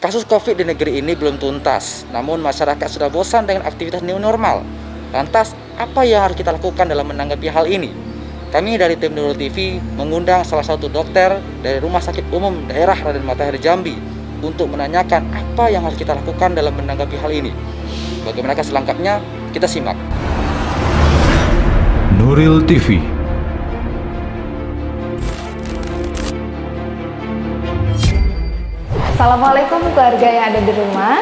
Kasus COVID di negeri ini belum tuntas, namun masyarakat sudah bosan dengan aktivitas new normal. Lantas, apa yang harus kita lakukan dalam menanggapi hal ini? Kami dari tim Nurul TV mengundang salah satu dokter dari Rumah Sakit Umum Daerah Raden Matahir Jambi untuk menanyakan apa yang harus kita lakukan dalam menanggapi hal ini. Bagaimana selengkapnya? Kita simak. Nurul TV. Assalamualaikum keluarga yang ada di rumah.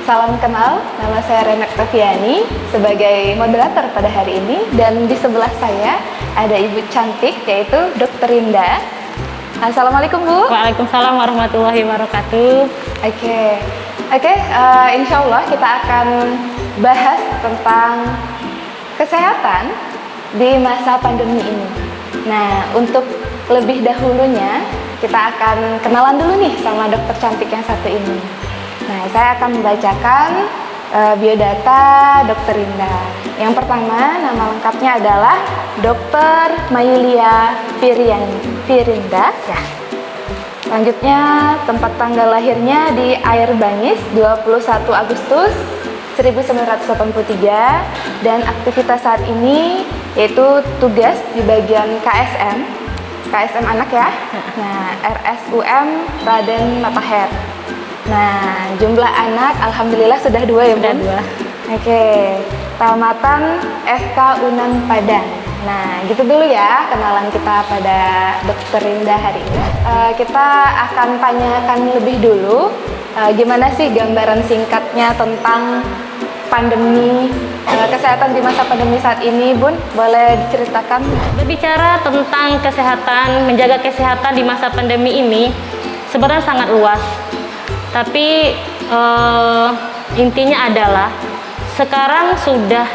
Salam kenal, nama saya Rena Oktaviani sebagai moderator pada hari ini. Dan di sebelah saya ada ibu cantik yaitu Dr. Rinda. Assalamualaikum Bu. Waalaikumsalam warahmatullahi wabarakatuh. Oke, insya Allah kita akan bahas tentang kesehatan di masa pandemi ini. Nah, untuk lebih dahulunya kita akan kenalan dulu nih sama dokter cantik yang satu ini. Nah, saya akan membacakan biodata Dokter Rinda. Yang pertama, nama lengkapnya adalah Dr. Mayulia Firinda. Ya. Selanjutnya, tempat tanggal lahirnya di Air Bangis 21 Agustus 1983 dan aktivitas saat ini yaitu tugas di bagian KSM anak ya. Nah, RSUM Raden Matahir. Nah, jumlah anak alhamdulillah sudah 2 ya, Sudah Bun? 2. Oke, tamatan FK Unang Padang. Nah, gitu dulu ya kenalan kita pada Dokter Rinda hari ini. Kita akan tanyakan lebih dulu gimana sih gambaran singkatnya tentang pandemi kesehatan di masa pandemi saat ini, Bun? Boleh diceritakan? Berbicara tentang kesehatan, menjaga kesehatan di masa pandemi ini sebenarnya sangat luas. Tapi intinya adalah sekarang sudah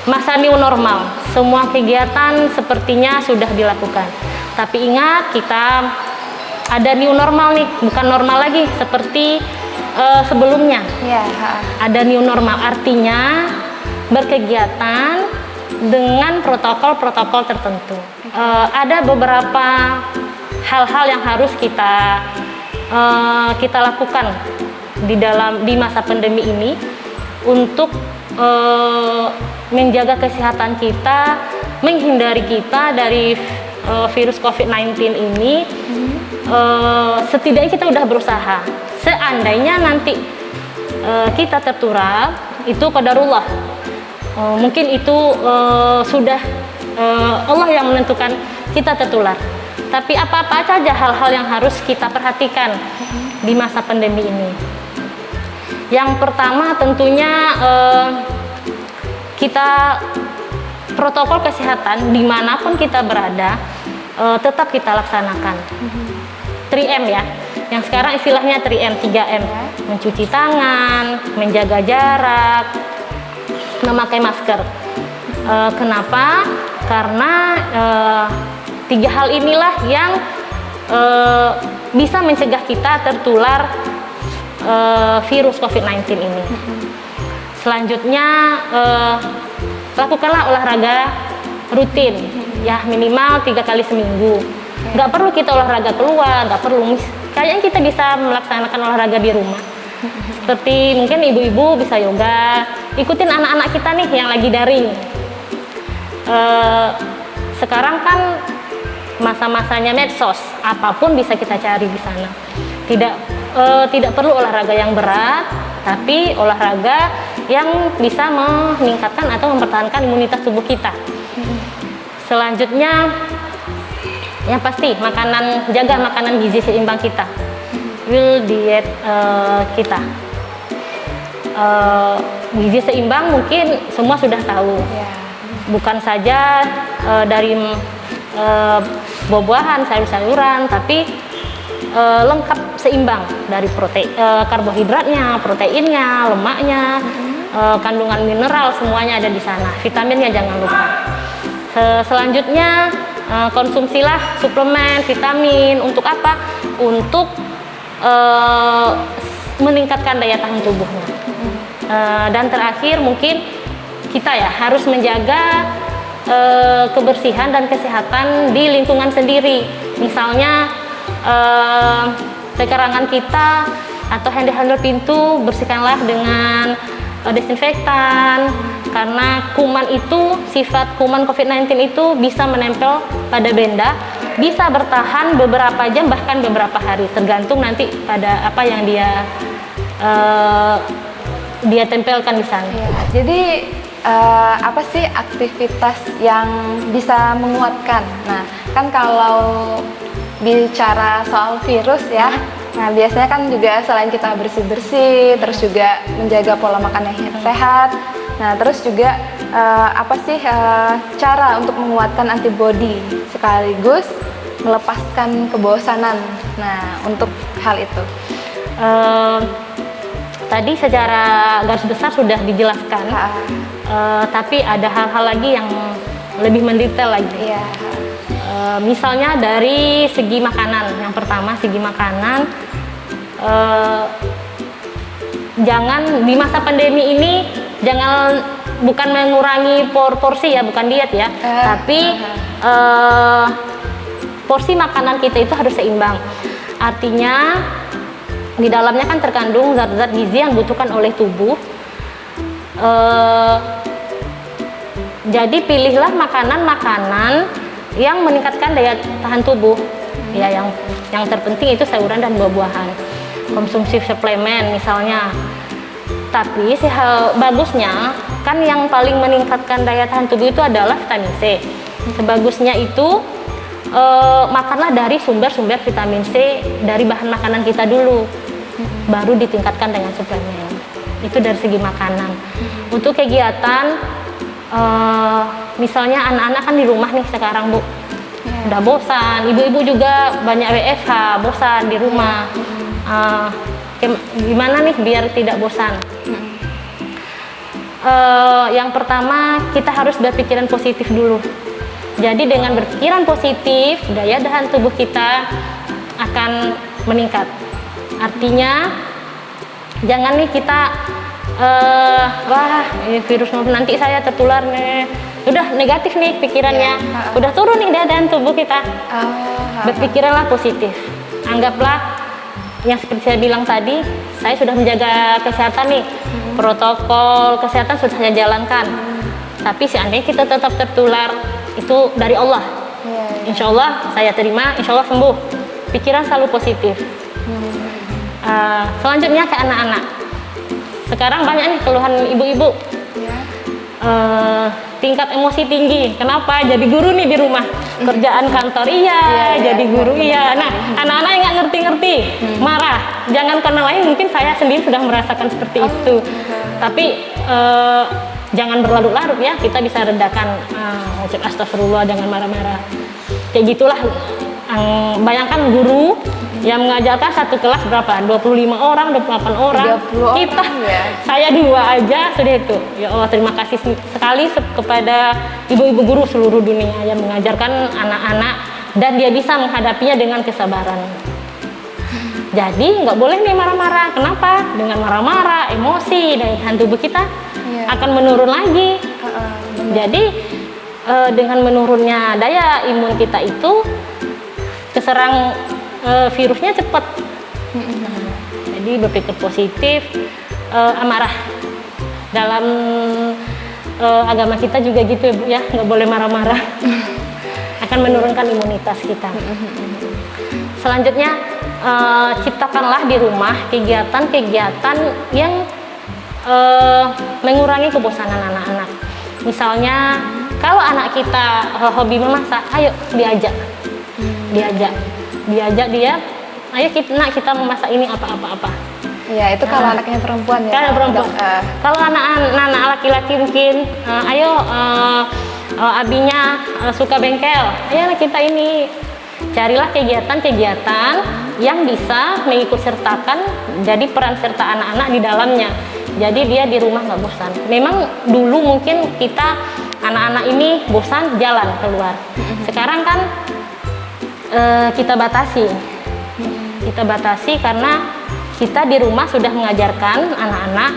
masa new normal. Semua kegiatan sepertinya sudah dilakukan. Tapi ingat, kita ada new normal nih, bukan normal lagi seperti sebelumnya. Ya. Ada new normal, artinya berkegiatan dengan protokol-protokol tertentu. Ada beberapa hal-hal yang harus kita lakukan di masa pandemi ini untuk menjaga kesehatan kita, menghindari kita dari virus COVID-19 ini. Setidaknya kita udah berusaha. Seandainya nanti kita tertular, itu qadarullah. Mungkin itu sudah Allah yang menentukan kita tertular. Tapi apa-apa saja hal-hal yang harus kita perhatikan di masa pandemi ini. Yang pertama tentunya kita protokol kesehatan dimanapun kita berada tetap kita laksanakan. 3M ya, yang sekarang istilahnya 3M. Mencuci tangan, menjaga jarak, memakai masker. Kenapa? Karena 3 hal inilah yang bisa mencegah kita tertular virus COVID-19 ini. Selanjutnya, lakukanlah olahraga rutin, ya minimal 3 kali seminggu. Nggak perlu kita olahraga keluar, nggak perlu. Kayaknya kita bisa melaksanakan olahraga di rumah. Seperti mungkin ibu-ibu bisa yoga, ikutin anak-anak kita nih yang lagi daring. Sekarang kan masa-masanya medsos, apapun bisa kita cari di sana. Tidak perlu olahraga yang berat, tapi olahraga yang bisa meningkatkan atau mempertahankan imunitas tubuh kita. Selanjutnya, yang pasti jaga makanan gizi seimbang kita, diet kita. Gizi seimbang mungkin semua sudah tahu, bukan saja dari buah-buahan, sayur-sayuran, tapi lengkap seimbang dari karbohidratnya, proteinnya, lemaknya, kandungan mineral semuanya ada di sana. Vitaminnya jangan lupa. Selanjutnya konsumsilah suplemen vitamin. Untuk apa? Untuk meningkatkan daya tahan tubuhnya. Dan terakhir mungkin kita ya harus menjaga kebersihan dan kesehatan di lingkungan sendiri. Misalnya pekarangan kita atau handle pintu bersihkanlah dengan desinfektan, karena kuman itu, sifat kuman COVID-19 itu bisa menempel pada benda, bisa bertahan beberapa jam bahkan beberapa hari, tergantung nanti pada apa yang dia tempelkan di sana. Ya, jadi apa sih aktivitas yang bisa menguatkan? Nah, kan kalau bicara soal virus ya, nah biasanya kan juga selain kita bersih-bersih, terus juga menjaga pola makan yang sehat. Nah, terus juga apa sih cara untuk menguatkan antibodi sekaligus melepaskan kebosanan? Nah, untuk hal itu. Tadi secara garis besar sudah dijelaskan, tapi ada hal-hal lagi yang lebih mendetail lagi. Iya. Misalnya dari segi makanan, yang pertama segi makanan, jangan di masa pandemi ini bukan mengurangi porsi ya, bukan diet ya, tapi porsi makanan kita itu harus seimbang. Artinya di dalamnya kan terkandung zat-zat gizi yang dibutuhkan oleh tubuh. Jadi pilihlah makanan-makanan yang meningkatkan daya tahan tubuh. Ya, yang terpenting itu sayuran dan buah-buahan. Konsumsi suplemen misalnya. Tapi bagusnya kan yang paling meningkatkan daya tahan tubuh itu adalah vitamin C. Sebagusnya itu makanlah dari sumber-sumber vitamin C dari bahan makanan kita dulu, baru ditingkatkan dengan suplemen. Itu dari segi makanan. Untuk kegiatan, misalnya anak-anak kan di rumah nih sekarang, Bu, udah bosan. Ibu-ibu juga banyak WFH, bosan di rumah. Gimana nih biar tidak bosan? Yang pertama, kita harus berpikiran positif dulu. Jadi dengan berpikiran positif, daya tahan tubuh kita akan meningkat. Artinya jangan nih kita virus nanti saya tertular nih. Udah negatif nih pikirannya. Udah turun nih daya tahan tubuh kita. Berpikiranlah positif. Anggaplah yang seperti saya bilang tadi, saya sudah menjaga kesehatan nih. Protokol kesehatan sudah saya jalankan. Tapi seandainya kita tetap tertular, itu dari Allah. Insya Allah saya terima, insya Allah sembuh. Pikiran selalu positif. Selanjutnya ke anak-anak. Sekarang banyak nih keluhan ibu-ibu. Tingkat emosi tinggi. Kenapa? Jadi guru nih di rumah. Kerjaan kantor jadi guru iya. Nah, anak-anak yang nggak ngerti-ngerti, marah. Jangan karena lain, mungkin saya sendiri sudah merasakan seperti itu. Tapi jangan berlarut-larut ya, kita bisa redakan. Ucap astagfirullah, jangan marah-marah. Kayak gitulah. Bayangkan guru yang mengajarkan satu kelas berapa? 25 orang, 28 orang. Kita, saya 2 aja sudah itu. Ya Allah, terima kasih sekali kepada ibu-ibu guru seluruh dunia yang mengajarkan anak-anak dan dia bisa menghadapinya dengan kesabaran. Jadi nggak boleh nih marah-marah. Kenapa? Dengan marah-marah, emosi daya tahan tubuh kita akan menurun lagi. Jadi dengan menurunnya daya imun kita itu keserang virusnya cepat. Jadi berpikir positif, amarah. Dalam agama kita juga gitu ya, Bu ya, nggak boleh marah-marah. Akan menurunkan imunitas kita. Selanjutnya, ciptakanlah di rumah kegiatan-kegiatan yang mengurangi kebosanan anak-anak. Misalnya, kalau anak kita hobi memasak, ayo diajak dia, ayo kita memasak ini apa-apa. Iya, itu kalau anaknya perempuan ya. Kalau perempuan. Kalau anak-anak laki-laki mungkin, ayo abinya suka bengkel, ayo kita ini. Carilah kegiatan-kegiatan yang bisa mengikut sertakan jadi peran serta anak-anak di dalamnya. Jadi dia di rumah nggak bosan. Memang dulu mungkin kita anak-anak ini bosan jalan keluar. Sekarang kan kita batasi karena kita di rumah sudah mengajarkan anak-anak.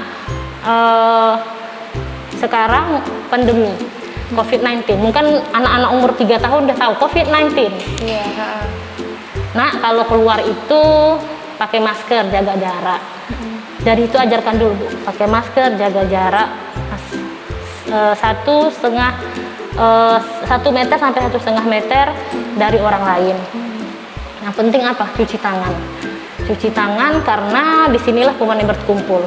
Sekarang pandemi COVID-19, mungkin anak-anak umur 3 tahun udah tahu COVID-19. Iya. Nah, kalau keluar itu pakai masker, jaga jarak. Dari itu ajarkan dulu, Bu. Pakai masker, jaga jarak 1 meter sampai 1,5 meter dari orang lain. Yang penting apa? Cuci tangan. Cuci tangan karena disinilah kuman yang berkumpul.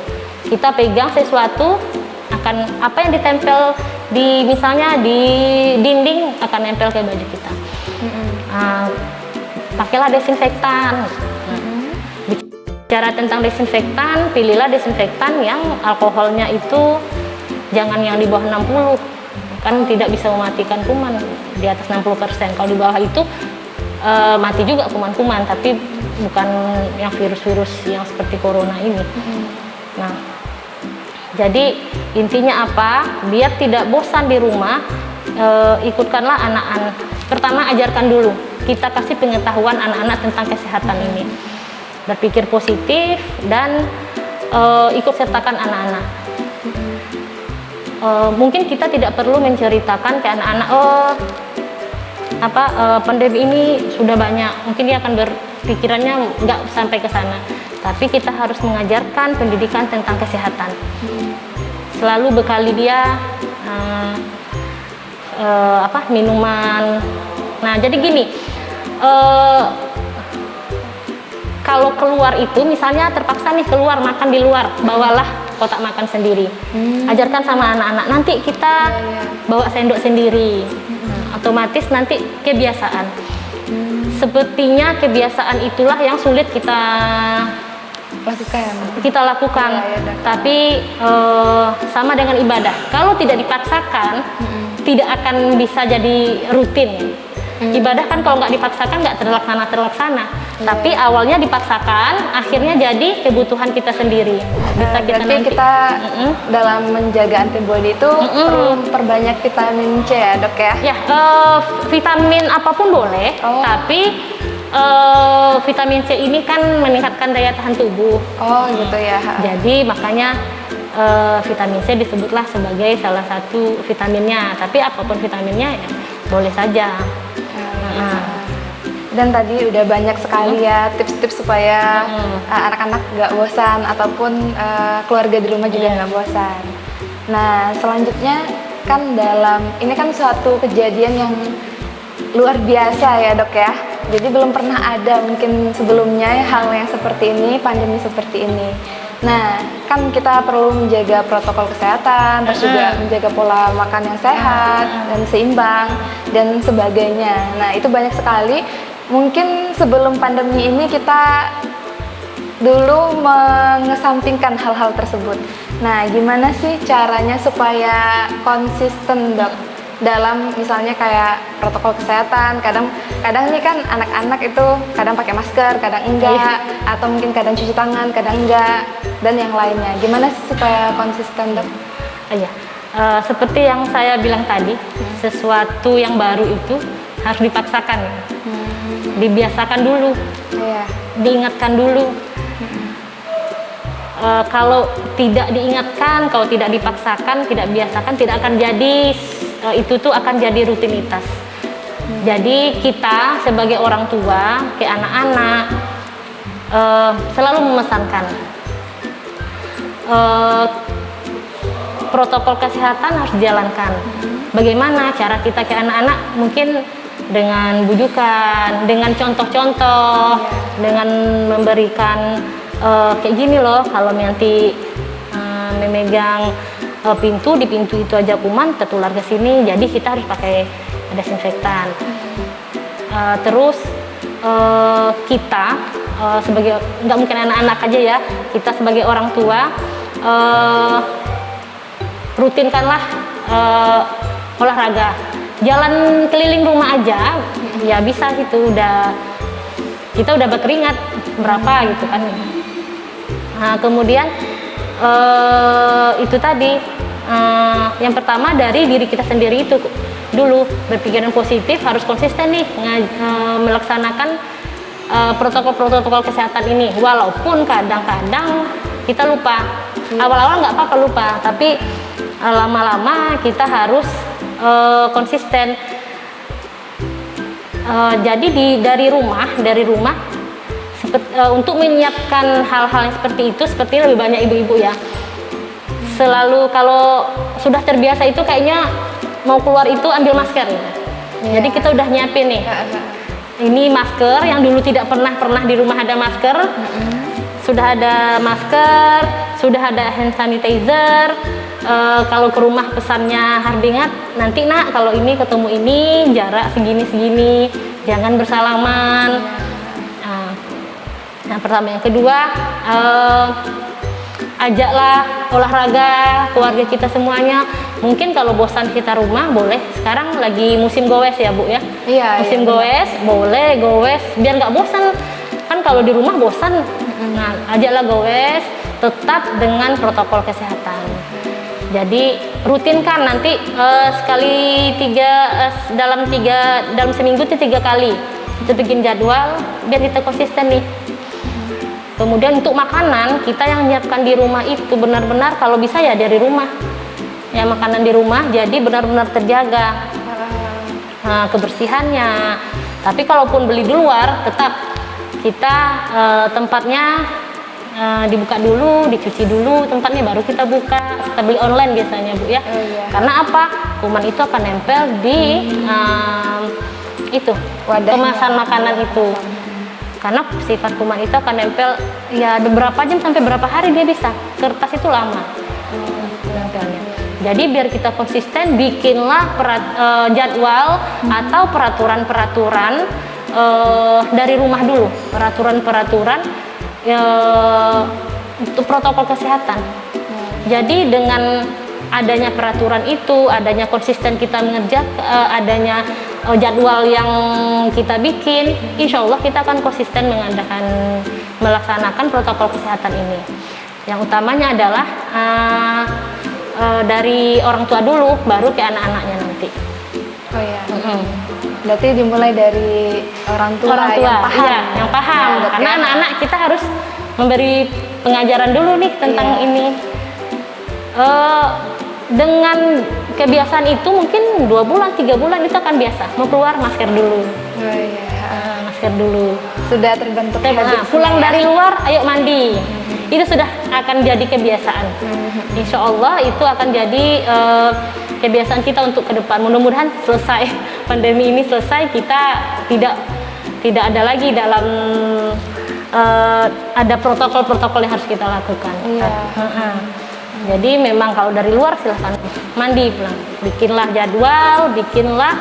Kita pegang sesuatu, akan apa yang ditempel di misalnya di dinding akan nempel ke baju kita. Pakailah desinfektan. Bicara tentang desinfektan, pilihlah desinfektan yang alkoholnya itu jangan yang di bawah 60, kan tidak bisa mematikan kuman di atas 60%. Kalau di bawah itu mati juga kuman-kuman, tapi bukan yang virus-virus yang seperti corona ini. Nah, jadi intinya apa? Biar tidak bosan di rumah, ikutkanlah anak-anak. Pertama ajarkan dulu, kita kasih pengetahuan anak-anak tentang kesehatan ini. Berpikir positif dan ikut sertakan anak-anak. Mungkin kita tidak perlu menceritakan ke anak-anak, pandemi ini sudah banyak, mungkin dia akan berpikirannya nggak sampai ke sana. Tapi kita harus mengajarkan pendidikan tentang kesehatan. Selalu bekali dia minuman. Nah, jadi gini, kalau keluar itu misalnya terpaksa nih keluar makan di luar, bawalah kotak makan sendiri. Ajarkan sama anak-anak, nanti kita bawa sendok sendiri. Otomatis nanti kebiasaan. Sepertinya kebiasaan itulah yang sulit kita lakukan. Tapi sama dengan ibadah, kalau tidak dipaksakan tidak akan bisa jadi rutin. Ibadah kan kalau nggak dipaksakan nggak terlaksana. Tapi awalnya dipaksakan, akhirnya jadi kebutuhan kita sendiri. Bisa kita dalam menjaga antibodi itu perlu perbanyak vitamin C ya, Dok ya? Ya, vitamin apapun boleh, tapi vitamin C ini kan meningkatkan daya tahan tubuh. Gitu ya. Jadi makanya vitamin C disebutlah sebagai salah satu vitaminnya. Tapi apapun vitaminnya ya boleh saja. Dan tadi udah banyak sekali ya tips-tips supaya anak-anak nggak bosan ataupun keluarga di rumah juga nggak bosan. Nah, selanjutnya kan ini kan suatu kejadian yang luar biasa ya, Dok ya. Jadi belum pernah ada mungkin sebelumnya hal yang seperti ini, pandemi seperti ini. Nah, kan kita perlu menjaga protokol kesehatan, terus juga menjaga pola makan yang sehat dan seimbang dan sebagainya. Nah, itu banyak sekali. Mungkin sebelum pandemi ini kita dulu mengesampingkan hal-hal tersebut. Nah, gimana sih caranya supaya konsisten, Dok, dalam misalnya kayak protokol kesehatan? Kadang nih kan anak-anak itu kadang pakai masker, kadang enggak, atau mungkin kadang cuci tangan, kadang enggak, dan yang lainnya. Gimana sih supaya konsisten, Dok? Seperti yang saya bilang tadi, sesuatu yang baru itu harus dipaksakan. Dibiasakan dulu, diingatkan dulu. Kalau tidak diingatkan, kalau tidak dipaksakan, tidak biasakan, tidak akan jadi, itu tuh akan jadi rutinitas. Jadi kita sebagai orang tua ke anak-anak selalu memesankan protokol kesehatan harus dijalankan. Bagaimana cara kita ke anak-anak? Mungkin dengan bujukan, dengan contoh-contoh, dengan memberikan kayak gini loh, kalau nanti memegang pintu, di pintu itu aja kuman tertular ke sini, jadi kita harus pakai desinfektan. Terus kita sebagai, nggak mungkin anak-anak aja ya, kita sebagai orang tua rutinkanlah olahraga. Jalan keliling rumah aja ya bisa gitu, kita udah berkeringat berapa gitu kan. Nah, kemudian itu tadi yang pertama dari diri kita sendiri itu dulu, berpikiran positif, harus konsisten nih melaksanakan protokol-protokol kesehatan ini, walaupun kadang-kadang kita lupa. Awal-awal nggak apa-apa lupa, tapi lama-lama kita harus konsisten. Jadi dari rumah untuk menyiapkan hal-hal yang seperti itu, seperti lebih banyak ibu-ibu ya. Selalu kalau sudah terbiasa itu kayaknya mau keluar itu ambil masker. Jadi kita udah nyiapin nih. Ini masker yang dulu tidak pernah di rumah ada masker. Sudah ada masker, sudah ada hand sanitizer. Kalau ke rumah pesannya Hardingat, nanti nak kalau ini ketemu ini jarak segini, jangan bersalaman. Nah, pertama. Yang kedua, ajaklah olahraga keluarga kita semuanya. Mungkin kalau bosan kita rumah boleh. Sekarang lagi musim goes ya Bu ya. Iya. Musim goes, boleh goes biar nggak bosan. Kan kalau di rumah bosan. Nah, ajaklah goes, tetap dengan protokol kesehatan. Jadi rutinkan nanti dalam seminggu itu 3 kali kita bikin jadwal biar kita konsisten nih. Kemudian untuk makanan kita yang menyiapkan di rumah itu benar-benar kalau bisa ya dari rumah. Ya makanan di rumah jadi benar-benar terjaga kebersihannya. Tapi kalaupun beli di luar tetap kita tempatnya dibuka dulu, dicuci dulu tempatnya baru kita buka. Kita beli online biasanya Bu ya. Karena apa? Kuman itu akan nempel di kemasan makanan itu. Karena sifat kuman itu akan nempel ya beberapa jam sampai berapa hari dia bisa. Kertas itu lama nempelnya. Jadi biar kita konsisten bikinlah jadwal atau peraturan-peraturan dari rumah dulu. Peraturan-peraturan untuk protokol kesehatan. Jadi dengan adanya peraturan itu, adanya konsisten kita mengerjakan, adanya jadwal yang kita bikin, insya Allah kita akan konsisten melaksanakan protokol kesehatan ini. Yang utamanya adalah dari orang tua dulu, baru ke anak-anaknya nanti. Oh iya. Berarti dimulai dari orang tua yang paham. Iya, yang paham. Ya, karena anak-anak kita harus memberi pengajaran dulu nih tentang ini. Dengan kebiasaan itu mungkin 2 bulan, 3 bulan itu akan biasa. Mau keluar masker dulu. Masker dulu. Sudah terbentuk habit. Pulang dari luar, ayo mandi. Itu sudah akan jadi kebiasaan. Insya Allah itu akan jadi kebiasaan kita untuk ke depan. Mudah-mudahan selesai pandemi ini selesai, kita tidak ada lagi dalam ada protokol-protokol yang harus kita lakukan. Jadi memang kalau dari luar silahkan mandi pulang, bikinlah jadwal, bikinlah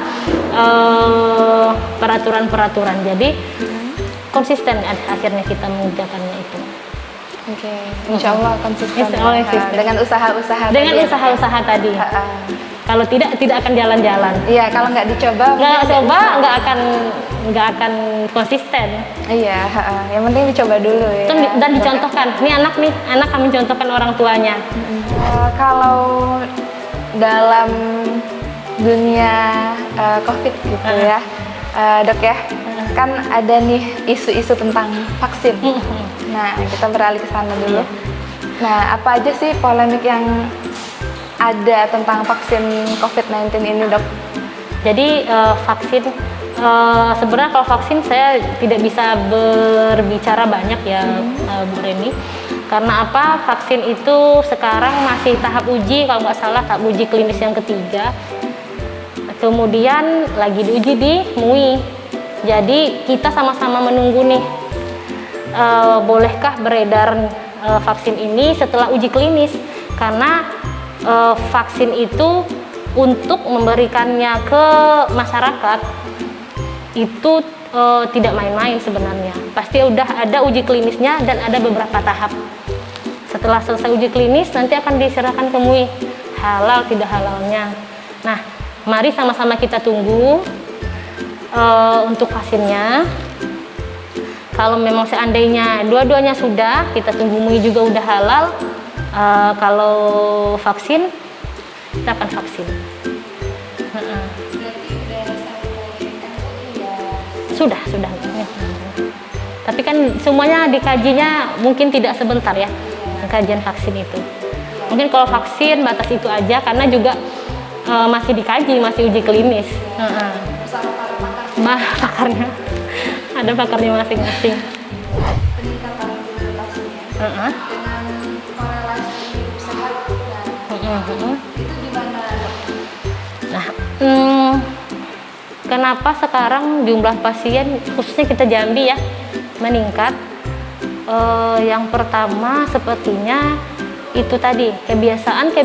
peraturan-peraturan. Jadi konsisten akhirnya kita mengerjakannya itu. Oke, insya Allah konsisten. Dengan usaha-usaha. Dengan usaha-usaha tadi. Kalau tidak akan jalan-jalan. Iya, kalau nggak dicoba. Nggak akan konsisten. Iya, yang penting dicoba dulu ya. Dan dicontohkan. Anak kami contohkan orang tuanya. Kalau dalam dunia COVID gitu ya, Dok ya, kan ada nih isu-isu tentang vaksin. Nah, kita beralih ke sana dulu. Nah, apa aja sih polemik yang ada tentang vaksin COVID-19 ini, Dok? Jadi vaksin, sebenarnya kalau vaksin saya tidak bisa berbicara banyak ya, Bu Reni. Karena apa? Vaksin itu sekarang masih tahap uji, kalau nggak salah tahap uji klinis yang ketiga. Kemudian lagi diuji di MUI. Jadi kita sama-sama menunggu nih, bolehkah beredar vaksin ini setelah uji klinis? Karena vaksin itu untuk memberikannya ke masyarakat itu tidak main-main sebenarnya. Pasti udah ada uji klinisnya dan ada beberapa tahap. Setelah selesai uji klinis nanti akan diserahkan ke MUI halal tidak halalnya. Nah, mari sama-sama kita tunggu untuk vaksinnya. Kalau memang seandainya dua-duanya sudah, kita tunggu MUI juga udah halal. Kalau vaksin, kita akan vaksin. Sudah. Tapi kan semuanya dikajinya mungkin tidak sebentar ya, kajian vaksin itu. Mungkin kalau vaksin batas itu aja, karena juga masih dikaji, masih uji klinis. Pakarnya, ada pakarnya masing-masing. Heeh. dengan korelasi sehat itu gimana, Dok? Nah, kenapa sekarang jumlah pasien khususnya kita Jambi ya meningkat? Yang pertama sepertinya itu tadi kebiasaan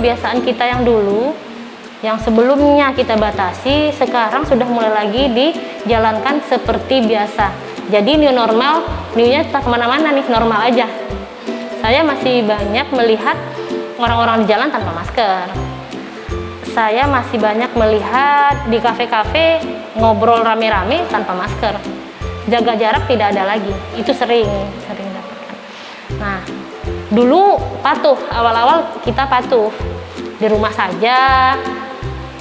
kita yang dulu, yang sebelumnya kita batasi, sekarang sudah mulai lagi dijalankan seperti biasa. Jadi new normal, new-nya tak kemana-mana nih, normal aja. Saya masih banyak melihat orang-orang di jalan tanpa masker. Saya masih banyak melihat di kafe-kafe ngobrol rame-rame tanpa masker. Jaga jarak tidak ada lagi. Itu sering dapatkan. Nah, dulu patuh, awal-awal kita patuh. Di rumah saja,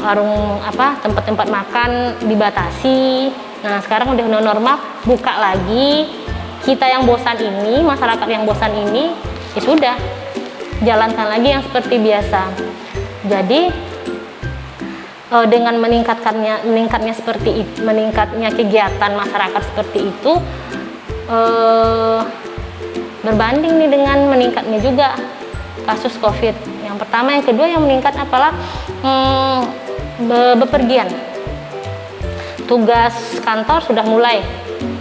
warung tempat-tempat makan dibatasi. Nah, sekarang udah normal, buka lagi. Kita yang bosan ini, masyarakat yang bosan ini, ya sudah, jalankan lagi yang seperti biasa. Jadi dengan meningkatnya kegiatan masyarakat seperti itu, berbanding nih dengan meningkatnya juga kasus COVID. Yang pertama, yang kedua yang meningkat apalah bepergian. Tugas kantor sudah mulai,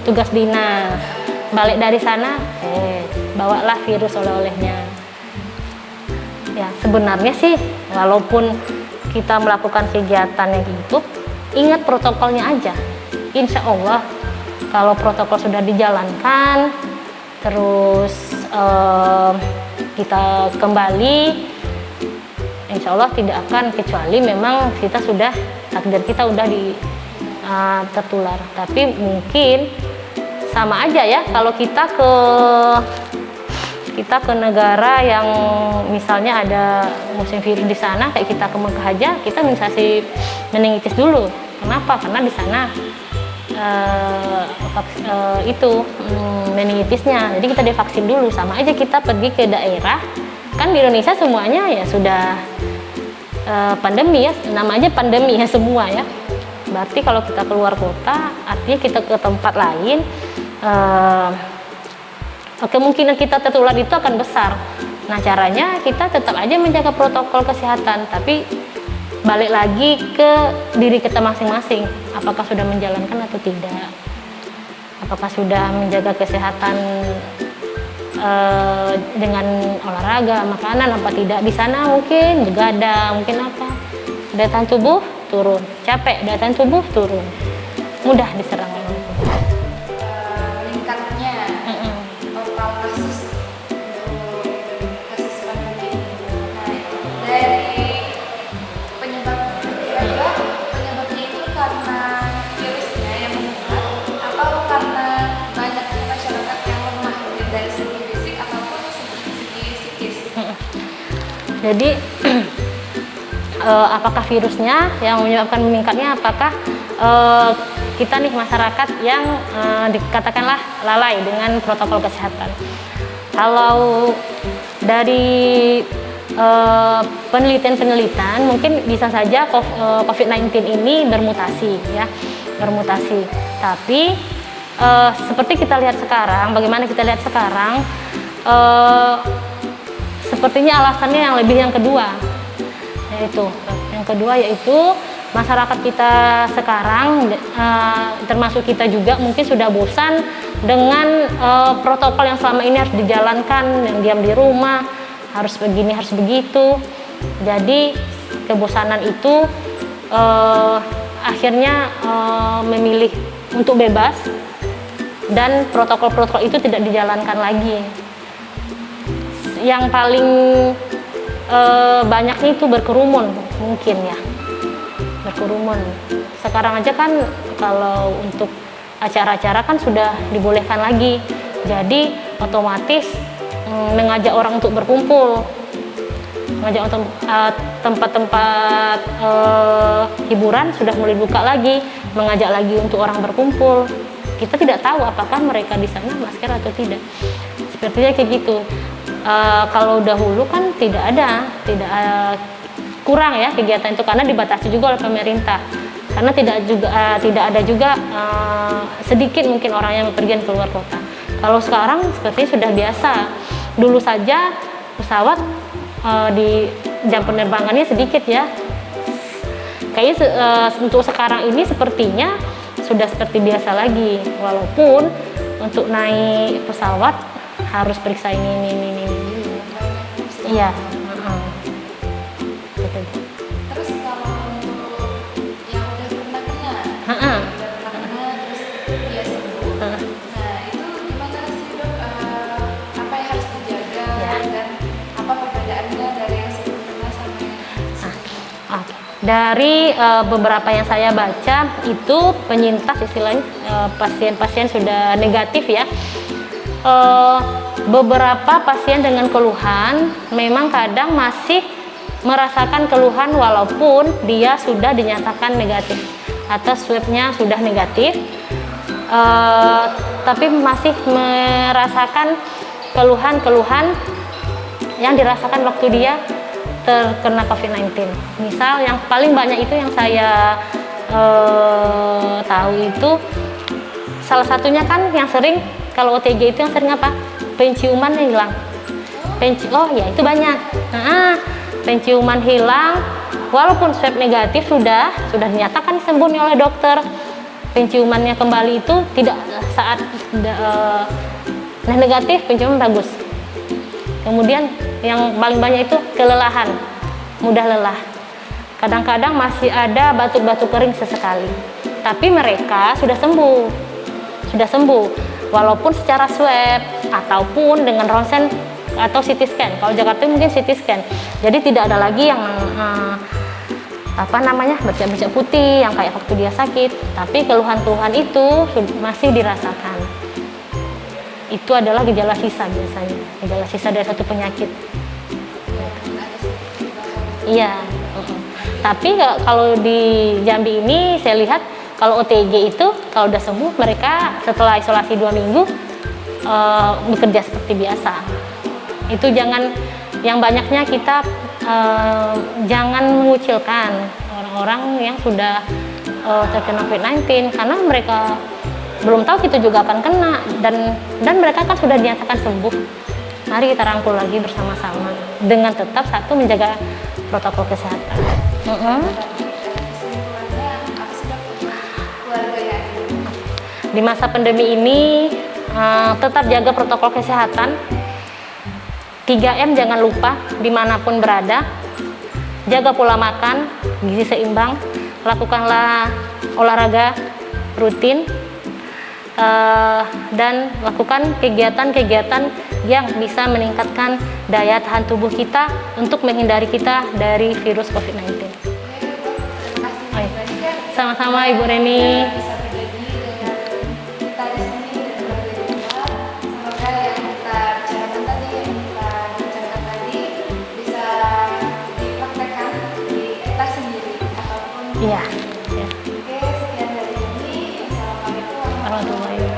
tugas dinas. Balik dari sana, bawalah virus oleh-olehnya. Ya, sebenarnya sih walaupun kita melakukan kegiatan yang gitu, ingat protokolnya aja. Insya Allah kalau protokol sudah dijalankan, terus kita kembali, insya Allah tidak akan, kecuali memang kita sudah, takdir kita udah tertular. Tapi mungkin sama aja ya kalau kita ke negara yang misalnya ada musim virus di sana, kayak kita ke Mekah aja, kita imunisasi meningitis dulu. Kenapa? Karena di sana meningitisnya, jadi kita divaksin dulu. Sama aja kita pergi ke daerah, kan di Indonesia semuanya ya sudah pandemi ya, namanya pandemi ya semua ya. Berarti kalau kita keluar kota, artinya kita ke tempat lain, kemungkinan kita tertular itu akan besar. Nah, caranya kita tetap aja menjaga protokol kesehatan, tapi balik lagi ke diri kita masing-masing. Apakah sudah menjalankan atau tidak? Apakah sudah menjaga kesehatan dengan olahraga, makanan, apa tidak? Di sana mungkin begadang, mungkin apa? Daya tahan tubuh turun, capek, daya tahan tubuh turun, mudah diserang. Meningkatnya total kasus pandemi. Nah, dari penyebabnya itu karena virusnya yang meningkat, atau karena banyaknya masyarakat yang lemah dari segi fisik ataupun segi psikis. Jadi apakah virusnya yang menyebabkan meningkatnya, apakah kita nih masyarakat yang dikatakanlah lalai dengan protokol kesehatan. Kalau dari penelitian mungkin bisa saja COVID-19 ini bermutasi ya, bermutasi. Tapi seperti kita lihat sekarang, bagaimana kita lihat sekarang, sepertinya alasannya yang kedua. Yang kedua yaitu masyarakat kita sekarang, termasuk kita juga mungkin sudah bosan dengan protokol yang selama ini harus dijalankan, yang diam di rumah, harus begini, harus begitu. Jadi kebosanan itu akhirnya memilih untuk bebas, dan protokol-protokol itu tidak dijalankan lagi. Yang paling banyaknya itu berkerumun mungkin ya, berkerumun. Sekarang aja kan kalau untuk acara-acara kan sudah dibolehkan lagi, jadi otomatis mengajak orang untuk berkumpul, mengajak untuk tempat-tempat hiburan sudah mulai buka lagi, mengajak lagi untuk orang berkumpul. Kita tidak tahu apakah mereka di sana masker atau tidak, sepertinya kayak gitu. Kalau dahulu kan tidak ada kurang ya kegiatan itu, karena dibatasi juga oleh pemerintah, karena tidak ada juga sedikit mungkin orang yang bepergian keluar kota. Kalau sekarang sepertinya sudah biasa, dulu saja pesawat di jam penerbangannya sedikit ya. Kayaknya untuk sekarang ini sepertinya sudah seperti biasa lagi, walaupun untuk naik pesawat harus periksa ini. Iya. Terus kalau untuk yang udah pernah kena, terus dia sembuh. Nah, itu gimana sih dok? Apa yang harus dijaga dan apa perbedaannya dari yang sebelum kena sama yang sembuh? Dari beberapa yang saya baca itu penyintas istilahnya pasien-pasien sudah negatif ya. Beberapa pasien dengan keluhan memang kadang masih merasakan keluhan walaupun dia sudah dinyatakan negatif atau swabnya sudah negatif, tapi masih merasakan keluhan-keluhan yang dirasakan waktu dia terkena COVID-19. Misal yang paling banyak itu yang saya tahu itu salah satunya kan yang sering kalau OTG itu yang sering apa? Penciuman hilang. Oh ya itu banyak. Penciuman hilang walaupun swab negatif sudah dinyatakan sembuh oleh dokter. Penciumannya kembali itu tidak saat negatif, penciuman bagus. Kemudian yang paling banyak itu kelelahan, mudah lelah. Kadang-kadang masih ada batuk-batuk kering sesekali. Tapi mereka sudah sembuh. Walaupun secara swab ataupun dengan ronsen atau CT scan. Kalau Jakarta mungkin CT scan. Jadi tidak ada lagi yang bercak-bercak putih yang kayak waktu dia sakit. Tapi keluhan-keluhan itu masih dirasakan. Itu adalah gejala sisa biasanya, gejala sisa dari satu penyakit. Iya. Tapi kalau di Jambi ini saya lihat kalau OTG itu kalau udah sembuh mereka setelah isolasi 2 minggu bekerja seperti biasa. Itu yang banyaknya kita jangan mengucilkan orang-orang yang sudah terkena COVID-19 karena mereka belum tahu kita juga akan kena dan mereka kan sudah dinyatakan sembuh. Mari kita rangkul lagi bersama-sama dengan tetap satu menjaga protokol kesehatan. Di masa pandemi ini tetap jaga protokol kesehatan. 3M jangan lupa dimanapun berada. Jaga pola makan, gizi seimbang, lakukanlah olahraga rutin, dan lakukan kegiatan-kegiatan yang bisa meningkatkan daya tahan tubuh kita untuk menghindari kita dari virus COVID-19. Sama-sama Ibu Reni. Iya. Oke, sekian dari kami. Assalamualaikum warahmatullahi wabarakatuh.